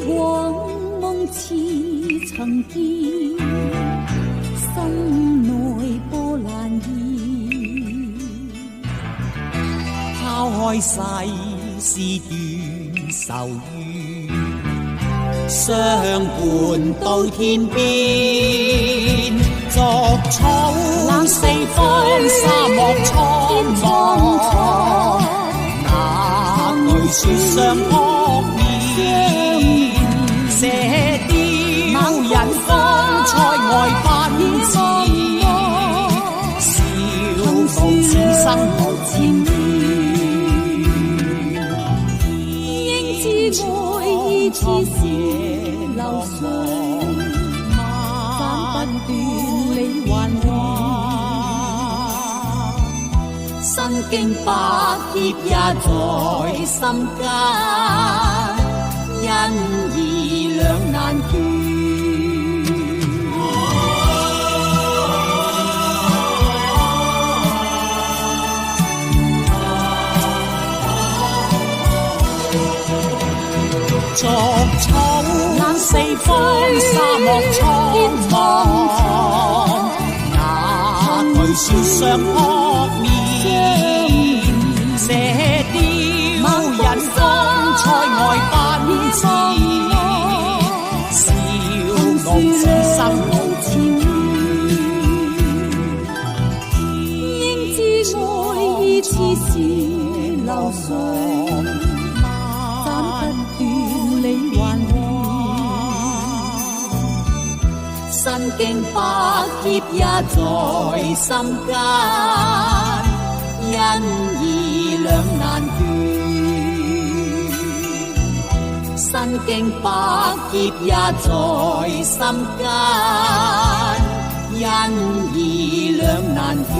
往夢似曾見，心內波瀾現。拋開世事斷愁怨，相伴到天邊。逐草四方，沙漠蒼茫，那句說相撲面，射雕人方塞外奔馳，笑傲此生無纏綿。應知愛意似是流水，斬不斷理還亂，身經百劫也在心間，因義兩難決。逐草四方，沙漠蒼茫，那句說相撲面，射雕人方塞外奔馳，笑傲此生無纏綿。應知愛意似是流水，理還亂，身經百劫也在心間，因義兩難決。身經百劫也在心間，因義兩難決。